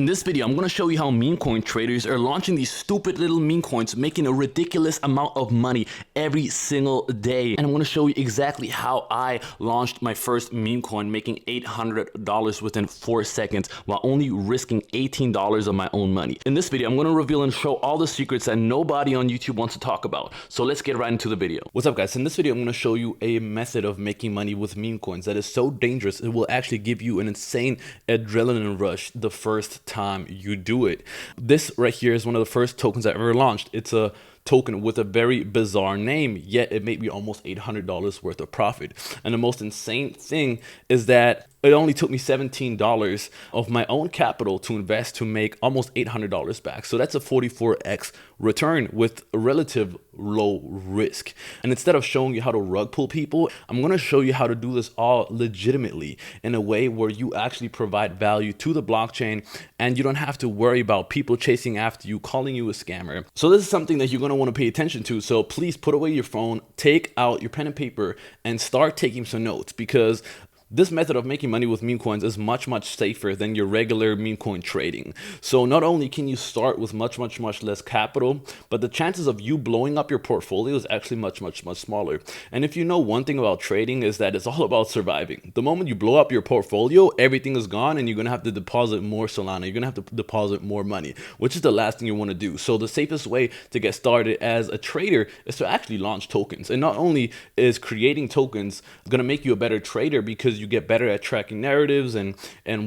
this video, I'm going to show you how meme coin traders are launching these stupid little meme coins, making a ridiculous amount of money every single day. And I'm going to show you exactly how I launched my first meme coin, making $800 within 4 seconds while only risking $18 of my own money. In this video, I'm going to reveal and show all the secrets that nobody on YouTube wants to talk about. So let's get right into the video. What's up, guys? In this video, I'm going to show you a method of making money with meme coins that is so dangerous, it will actually give you an insane adrenaline rush the first time you do it. This right here is one of the first tokens I ever launched. It's a token with a very bizarre name, yet it made me almost $800 worth of profit. And the most insane thing is that it only took me $17 of my own capital to invest to make almost $800 back. So that's a 44x return with a relative low risk. And instead of showing you how to rug pull people, I'm going to show you how to do this all legitimately in a way where you actually provide value to the blockchain and you don't have to worry about people chasing after you, calling you a scammer. So this is something that you're going to want to pay attention to. So please put away your phone, take out your pen and paper and start taking some notes, because this method of making money with meme coins is much safer than your regular meme coin trading. So not only can you start with much less capital, but the chances of you blowing up your portfolio is actually much smaller. And if you know one thing about trading is that it's all about surviving. The moment you blow up your portfolio, everything is gone and you're going to have to deposit more Solana. You're going to have to deposit more money, which is the last thing you want to do. So the safest way to get started as a trader is to actually launch tokens. And not only is creating tokens going to make you a better trader because you get better at tracking narratives and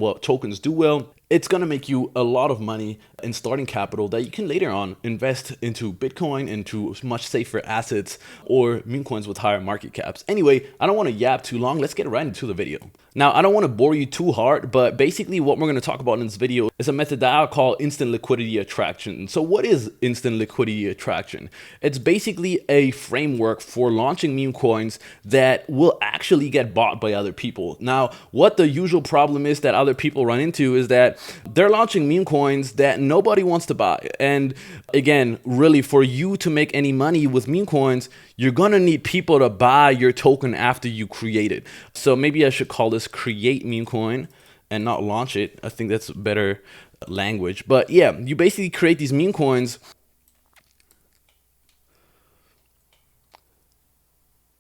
what tokens do well, it's going to make you a lot of money in starting capital that you can later on invest into Bitcoin, into much safer assets, or meme coins with higher market caps. Anyway, I don't want to yap too long. Let's get right into the video. Now, I don't want to bore you too hard, but basically what we're going to talk about in this video is a method that I call instant liquidity attraction. So what is instant liquidity attraction? It's basically a framework for launching meme coins that will actually get bought by other people. Now, what the usual problem is that other people run into is that they're launching meme coins that nobody wants to buy. And again, really, for you to make any money with meme coins, you're going to need people to buy your token after you create it. So maybe I should call this create meme coin and not launch it. I think that's better language. But yeah, you basically create these meme coins.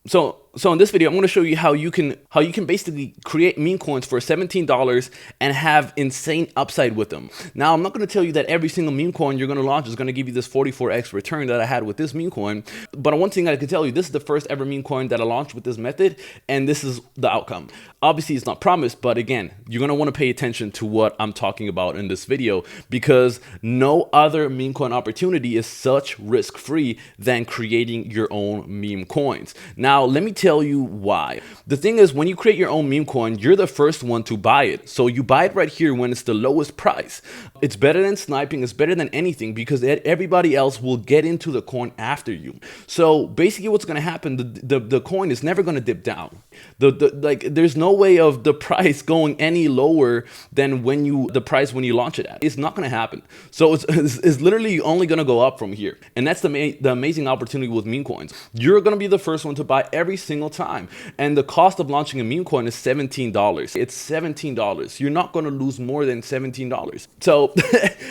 So in this video, I'm going to show you how you can basically create meme coins for $17 and have insane upside with them. Now, I'm not going to tell you that every single meme coin you're going to launch is going to give you this 44x return that I had with this meme coin. But one thing I can tell you, this is the first ever meme coin that I launched with this method, and this is the outcome. Obviously, it's not promised, but again, you're going to want to pay attention to what I'm talking about in this video, because no other meme coin opportunity is such risk-free than creating your own meme coins. Now, let me tell you why. The thing is, when you create your own meme coin, you're the first one to buy it. So you buy it right here when it's the lowest price. It's better than sniping. It's better than anything because everybody else will get into the coin after you. So basically what's going to happen, the coin is never going to dip down. There's no way of the price going any lower than the price when you launch it at. It's not going to happen. So it's literally only going to go up from here. And that's the amazing opportunity with meme coins. You're going to be the first one to buy every single time. And the cost of launching a meme coin is $17. It's $17. You're not going to lose more than $17. So,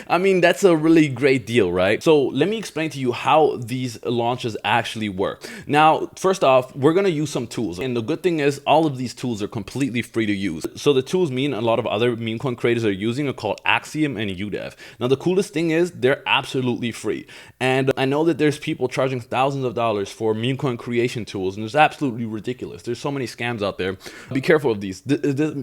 I mean, that's a really great deal, right? So let me explain to you how these launches actually work. Now, first off, we're going to use some tools. And the good thing is all of these tools are completely free to use. So the tools me and a lot of other meme coin creators are using are called Axiom and uDev. Now, the coolest thing is they're absolutely free. And I know that there's people charging thousands of dollars for meme coin creation tools, and it's absolutely ridiculous. There's so many scams out there. Be careful of these.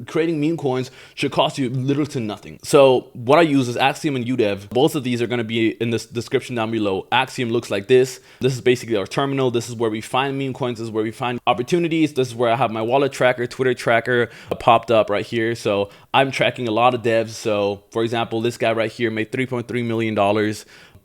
Creating meme coins should cost you little to nothing. So what I use is Axiom and uDev. Both of these are going to be in the description down below. Axiom looks like this. This is basically our terminal. This is where we find meme coins. This is where we find opportunities. This is where I have my wallet tracker, Twitter tracker popped up right here. So I'm tracking a lot of devs. So for example, this guy right here made $3.3 million.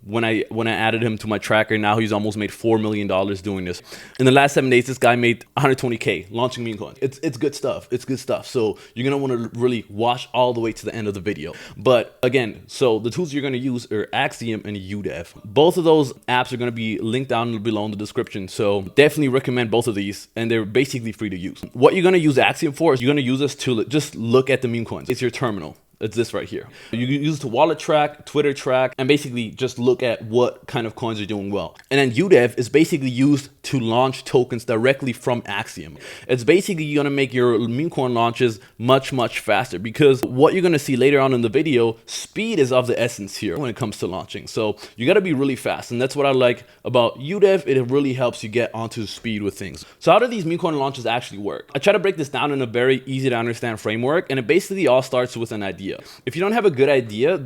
When I added him to my tracker, now he's almost made $4 million doing this. In the last 7 days, this guy made 120K launching meme coins. It's good stuff. It's good stuff. So you're going to want to really watch all the way to the end of the video. But again, so the tools you're going to use are Axiom and uDev. Both of those apps are going to be linked down below in the description. So definitely recommend both of these, and they're basically free to use. What you're going to use Axiom for is you're going to use this to just look at the meme coins. It's your terminal. It's this right here. You can use it to wallet track, Twitter track, and basically just look at what kind of coins are doing well. And then uDev is basically used to launch tokens directly from Axiom. It's basically gonna make your meme coin launches much, much faster, because what you're gonna see later on in the video, speed is of the essence here when it comes to launching. So you gotta be really fast, and that's what I like about uDev. It really helps you get onto speed with things. So how do these meme coin launches actually work? I try to break this down in a very easy to understand framework, and it basically all starts with an idea. If you don't have a good idea,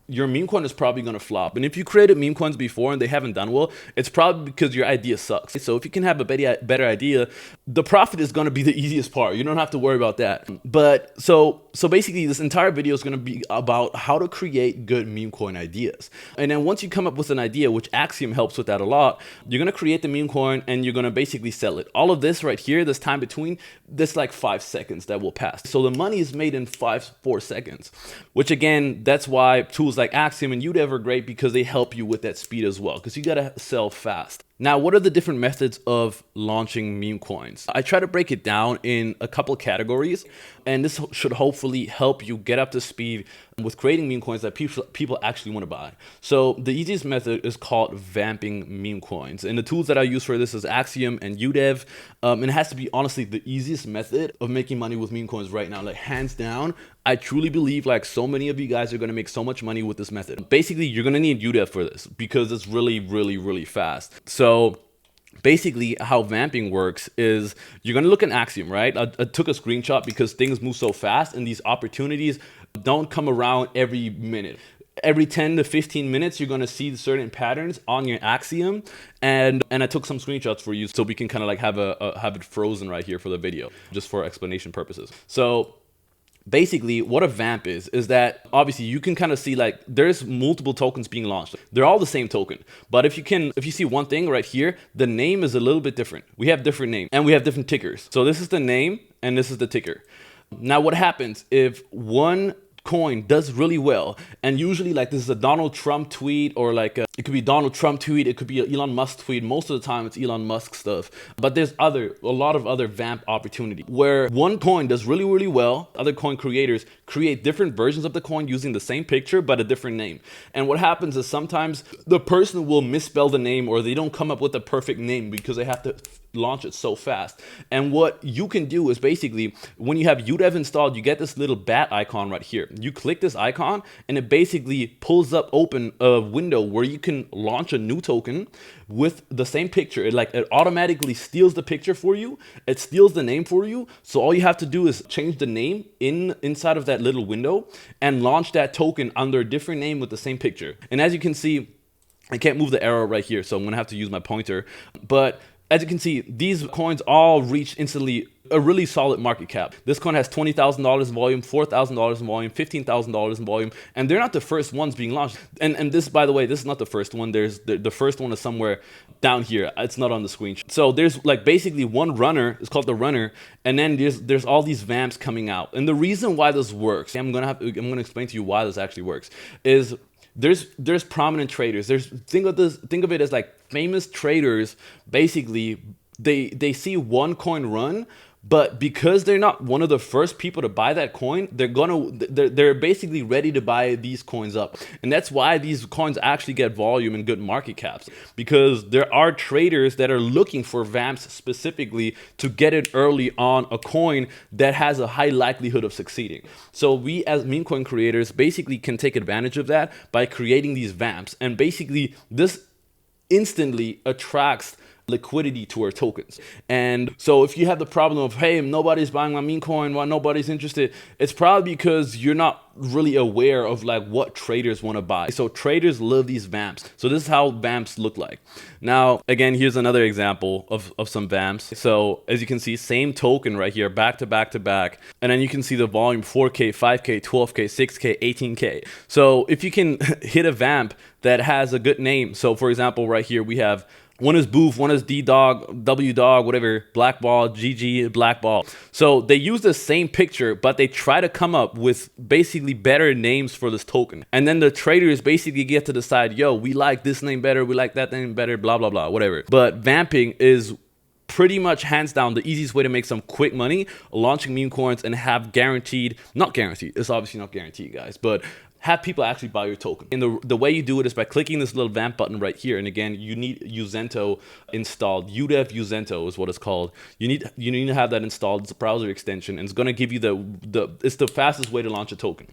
your meme coin is probably going to flop. And if you created meme coins before and they haven't done well, it's probably because your idea sucks. So if you can have a better idea, the profit is going to be the easiest part. You don't have to worry about that. But so basically this entire video is going to be about how to create good meme coin ideas. And then once you come up with an idea, which Axiom helps with that a lot, you're going to create the meme coin and you're going to basically sell it. All of this right here, this time between, this like 5 seconds that will pass. So the money is made in 4 seconds, which again, that's why tools like Axiom and uDev are great, because they help you with that speed as well, because you got to sell fast. Now, what are the different methods of launching meme coins? I try to break it down in a couple categories, and this should hopefully help you get up to speed with creating meme coins that people actually want to buy. So the easiest method is called vamping meme coins, and the tools that I use for this is Axiom and uDev, and it has to be honestly the easiest method of making money with meme coins right now, like hands down. I truly believe like so many of you guys are going to make so much money with this method. Basically, you're going to need uDev for this because it's really, really, really fast. So basically how vamping works is you're going to look at Axiom, right? I took a screenshot because things move so fast and these opportunities don't come around every minute. Every 10 to 15 minutes, you're going to see certain patterns on your Axiom. And I took some screenshots for you so we can kind of like have it frozen right here for the video, just for explanation purposes. So basically what a vamp is that obviously you can kind of see like there's multiple tokens being launched. They're all the same token, but if you see one thing right here, the name is a little bit different. We have different names and we have different tickers. So this is the name and this is the ticker. Now what happens if one coin does really well, and usually like this is a Donald Trump tweet, or like it could be Donald Trump tweet, it could be an Elon Musk tweet. Most of the time it's Elon Musk stuff, but there's a lot of other vamp opportunity where one coin does really, really well. Other coin creators create different versions of the coin using the same picture but a different name, and what happens is sometimes the person will misspell the name, or they don't come up with a perfect name because they have to launch it so fast. And what you can do is basically when you have uDev installed, you get this little bat icon right here. You click this icon and it basically pulls up open a window where you can launch a new token with the same picture. It automatically steals the picture for you. It steals the name for you. So all you have to do is change the name inside of that little window and launch that token under a different name with the same picture. And as you can see, I can't move the arrow right here, so I'm gonna have to use my pointer. But as you can see, these coins all reach instantly a really solid market cap. This coin has $20,000 in volume, $4,000 in volume, $15,000 in volume, and they're not the first ones being launched. And this, by the way, this is not the first one. There's the first one is somewhere down here. It's not on the screen. So there's like basically one runner. It's called the runner, and then there's all these vamps coming out. And the reason why this works, I'm gonna explain to you why this actually works, is there's prominent traders. Think of it as like famous traders. Basically, they see one coin run, but because they're not one of the first people to buy that coin, they're basically ready to buy these coins up. And that's why these coins actually get volume and good market caps, because there are traders that are looking for vamps specifically to get it early on a coin that has a high likelihood of succeeding. So we as meme coin creators basically can take advantage of that by creating these vamps, and basically this instantly attracts liquidity to our tokens. And so if you have the problem of, hey, nobody's buying my meme coin, why nobody's interested, it's probably because you're not really aware of like what traders want to buy. So traders love these vamps. So this is how vamps look like. Now, again, here's another example of some vamps. So as you can see, same token right here, back to back to back. And then you can see the volume 4K, 5K, 12K, 6K, 18K. So if you can hit a vamp that has a good name. So for example, right here, we have one is Booth, one is D-Dog, W-Dog, whatever, Blackball, GG, Blackball. So they use the same picture, but they try to come up with basically better names for this token. And then the traders basically get to decide, yo, we like this name better, we like that name better, blah, blah, blah, whatever. But vamping is pretty much hands down the easiest way to make some quick money, launching meme coins and have guaranteed, not guaranteed, it's obviously not guaranteed, guys, but have people actually buy your token. And the way you do it is by clicking this little vamp button right here. And again, you need uZento installed. uDev uZento is what it's called. You need to have that installed. It's a browser extension, and it's going to give you it's the fastest way to launch a token.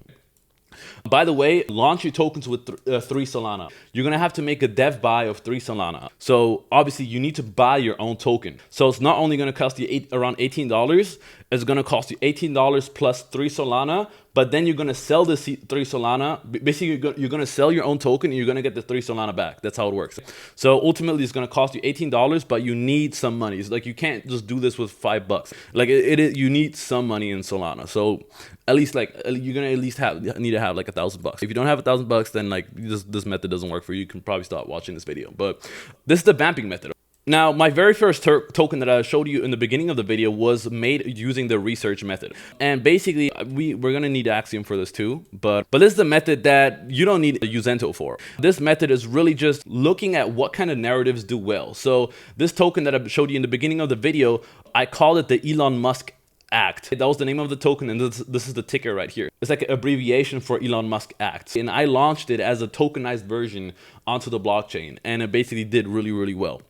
By the way, launch your tokens with 3 Solana. You're going to have to make a dev buy of 3 Solana. So obviously you need to buy your own token. So it's not only going to cost you around $18, it's going to cost you $18 plus 3 Solana, but then you're going to sell this 3 Solana. Basically, you're going to sell your own token and you're going to get the 3 Solana back. That's how it works. So ultimately, it's going to cost you $18, but you need some money. It's like you can't just do this with $5. Like you need some money in Solana. So at least like you're going to at least need to have like $1,000. If you don't have $1,000, then like this method doesn't work for you. You can probably stop watching this video. But this is the vamping method. Now, my very first token that I showed you in the beginning of the video was made using the research method. And basically, we're going to need Axiom for this too. But this is the method that you don't need uZento for. This method is really just looking at what kind of narratives do well. So this token that I showed you in the beginning of the video, I called it the Elon Musk Act. That was the name of the token, and this is the ticker right here. It's like an abbreviation for Elon Musk Act. And I launched it as a tokenized version onto the blockchain, and it basically did really, really well.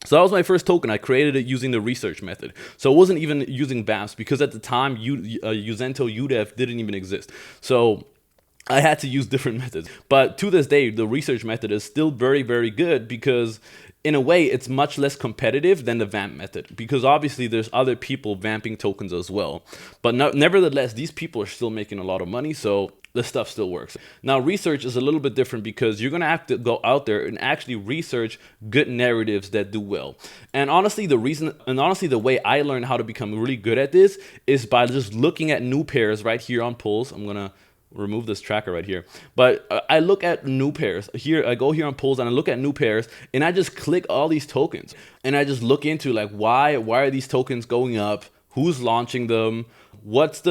So that was my first token. I created it using the research method. So it wasn't even using VAMPs because at the time, uZento uDev didn't even exist. So I had to use different methods. But to this day, the research method is still very, very good because in a way, it's much less competitive than the vamp method because obviously there's other people vamping tokens as well. But nevertheless, these people are still making a lot of money. So this stuff still works. Now, research is a little bit different because you're going to have to go out there and actually research good narratives that do well. And honestly, the way I learned how to become really good at this is by just looking at new pairs right here on polls. I'm going to remove this tracker right here. But I look at new pairs. Here, I go here on polls and I look at new pairs and I just click all these tokens. And I just look into like, why are these tokens going up? Who's launching them? What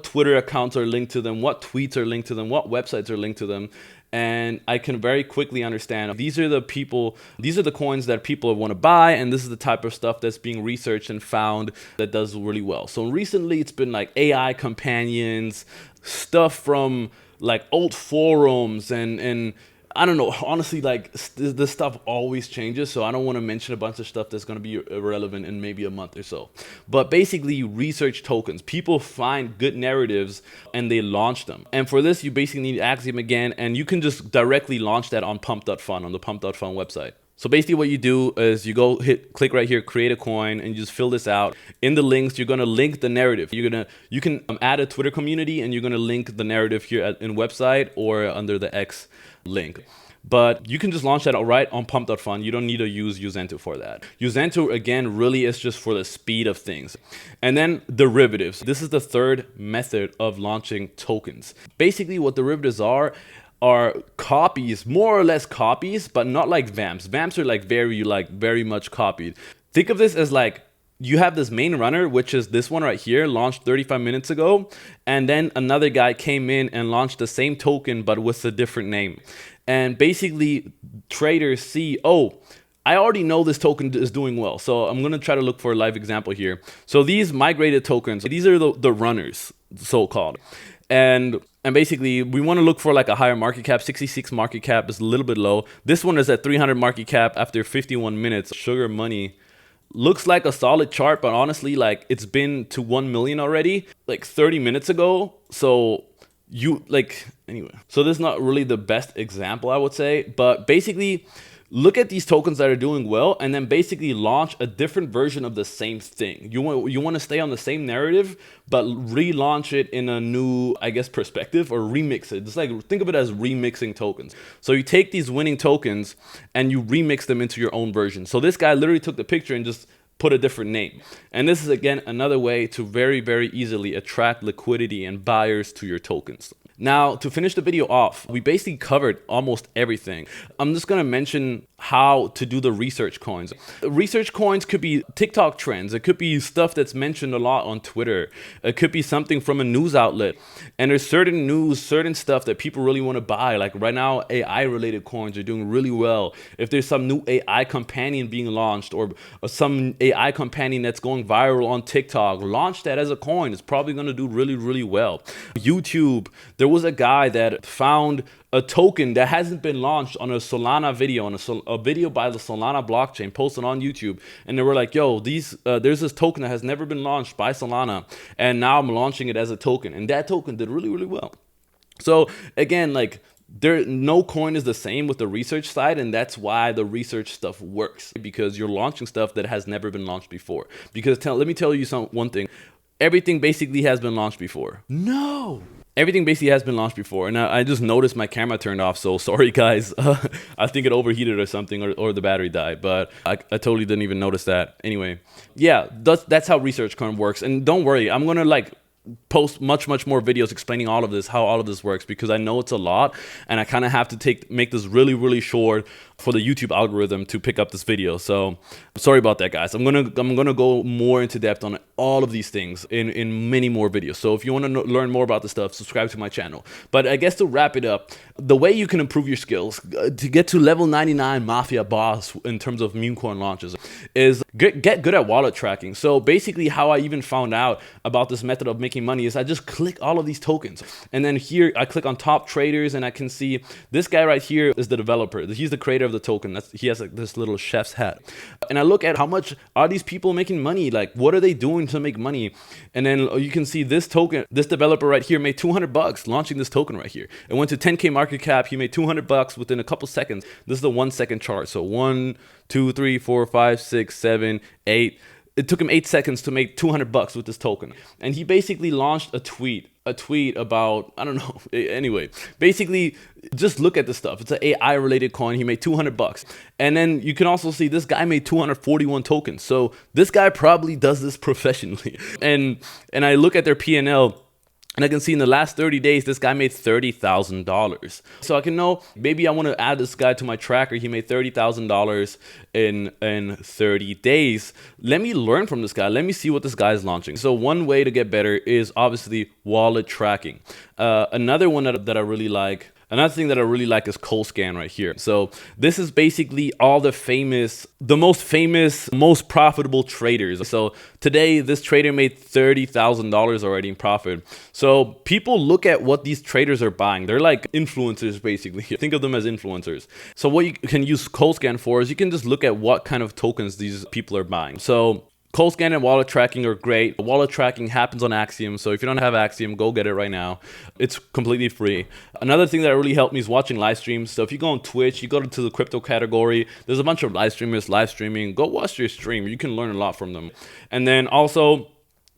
Twitter accounts are linked to them? What tweets are linked to them? What websites are linked to them? And I can very quickly understand these are the coins that people want to buy, and this is the type of stuff that's being researched and found that does really well. So recently it's been like AI companions, stuff from like old forums, and I don't know, honestly, like this stuff always changes, so I don't want to mention a bunch of stuff that's going to be irrelevant in maybe a month or so. But basically, research tokens. People find good narratives and they launch them. And for this, you basically need Axiom again, and you can just directly launch that on pump.fun, on the pump.fun website. So basically what you do is you go click right here, create a coin, and you just fill this out. In the links, you're going to link the narrative. You can add a Twitter community, and you're going to link the narrative here in website or under the X link. But you can just launch that right on pump.fun. You don't need to use uZento for that. uZento, again, really is just for the speed of things. And then derivatives. This is the third method of launching tokens. Basically, what derivatives are copies, more or less copies, but not like vamps. Vamps are like very much copied. Think of this as like, you have this main runner, which is this one right here, launched 35 minutes ago. And then another guy came in and launched the same token, but with a different name. And basically traders see, oh, I already know this token is doing well. So I'm going to try to look for a live example here. So these migrated tokens, these are the runners, so-called. And basically, we want to look for like a higher market cap. 66 market cap is a little bit low. This one is at 300 market cap after 51 minutes. Sugar Money looks like a solid chart, but honestly, like it's been to 1 million already, like 30 minutes ago. So anyway. So this is not really the best example, I would say, but basically, look at these tokens that are doing well and then basically launch a different version of the same thing. You want to stay on the same narrative, but relaunch it in a new, I guess, perspective, or remix it. It's like, think of it as remixing tokens. So you take these winning tokens and you remix them into your own version. So this guy literally took the picture and just put a different name. And this is, again, another way to very, very easily attract liquidity and buyers to your tokens. Now, to finish the video off, we basically covered almost everything. I'm just going to mention how to do the research coins. Research coins could be TikTok trends. It could be stuff that's mentioned a lot on Twitter. It could be something from a news outlet. And there's certain news, certain stuff that people really want to buy. Like right now, AI related coins are doing really well. If there's some new AI companion being launched, or some AI companion that's going viral on TikTok, launch that as a coin. It's probably going to do really, really well. YouTube, there was a guy that found a token that hasn't been launched on a Solana video, on a video by the Solana blockchain posted on YouTube. And they were like, yo, there's this token that has never been launched by Solana, and now I'm launching it as a token. And that token did really, really well. So again, like, no coin is the same with the research side, and that's why the research stuff works, because you're launching stuff that has never been launched before. Because let me tell you one thing. Everything basically has been launched before. No. Everything basically has been launched before. And I just noticed my camera turned off, so sorry guys. I think it overheated or something, or the battery died, but I totally didn't even notice that. Anyway, yeah, that's how research coin works. And don't worry, I'm gonna like post much more videos explaining all of this, how all of this works, because I know it's a lot, and I kind of have to make this really short for the YouTube algorithm to pick up this video. So sorry about that, guys. I'm gonna go more into depth on all of these things in many more videos. So if you want to learn more about this stuff, subscribe to my channel. But I guess to wrap it up, the way you can improve your skills to get to level 99 mafia boss in terms of meme coin launches is get good at wallet tracking. So basically, how I even found out about this method of making money is I just click all of these tokens, and then here I click on top traders, and I can see this guy right here is the developer. He's the creator of the token. He has like this little chef's hat, and I look at how much are these people making money, like what are they doing to make money. And then you can see this token, this developer right here made 200 bucks launching this token right here. It went to 10K market cap. He made 200 bucks within a couple seconds. This is a 1 second chart. So 1, 2, 3, 4, 5, 6, 7, 8. It took him 8 seconds to make 200 bucks with this token. And he basically launched a tweet about, I don't know. Anyway, basically just look at this stuff. It's an AI related coin. He made 200 bucks. And then you can also see this guy made 241 tokens. So this guy probably does this professionally. And I look at their P&L, and I can see in the last 30 days, this guy made $30,000. So I can know, maybe I want to add this guy to my tracker. He made $30,000 in 30 days. Let me learn from this guy. Let me see what this guy is launching. So one way to get better is obviously wallet tracking. Another one that I really like, another thing that I really like is ColdScan right here. So this is basically all the most famous, most profitable traders. So today, this trader made $30,000 already in profit. So people look at what these traders are buying. They're like influencers, basically. Think of them as influencers. So what you can use ColdScan for is you can just look at what kind of tokens these people are buying. So ColdScan and wallet tracking are great. Wallet tracking happens on Axiom, so if you don't have Axiom, go get it right now. It's completely free. Another thing that really helped me is watching live streams. So if you go on Twitch, you go to the crypto category, there's a bunch of live streamers live streaming. Go watch their stream. You can learn a lot from them. And then also,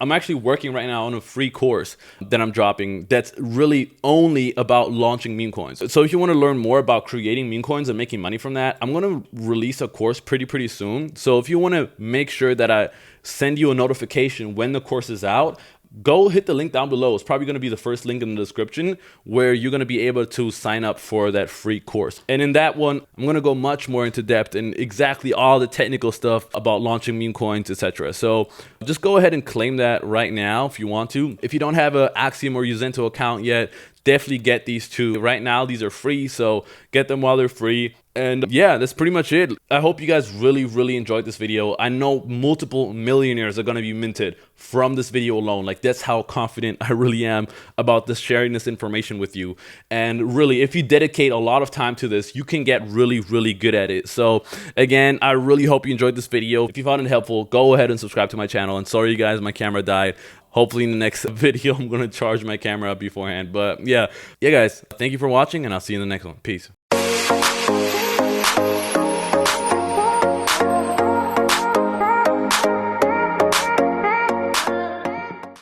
I'm actually working right now on a free course that I'm dropping that's really only about launching meme coins. So if you want to learn more about creating meme coins and making money from that, I'm going to release a course pretty soon. So if you want to make sure that I send you a notification when the course is out, go hit the link down below. It's probably going to be the first link in the description, where you're going to be able to sign up for that free course. And in that one, I'm going to go much more into depth in exactly all the technical stuff about launching meme coins, etc. So just go ahead and claim that right now if you want to. If you don't have an Axiom or Uzento account yet, definitely get these two. Right now, these are free, so get them while they're free. And yeah, that's pretty much it. I hope you guys really enjoyed this video. I know multiple millionaires are going to be minted from this video alone. Like, that's how confident I really am about this, sharing this information with you. And really, if you dedicate a lot of time to this, you can get really good at it. So again, I really hope you enjoyed this video. If you found it helpful, go ahead and subscribe to my channel. And sorry guys, my camera died. Hopefully in the next video, I'm going to charge my camera up beforehand. But yeah guys, thank you for watching, and I'll see you in the next one. Peace.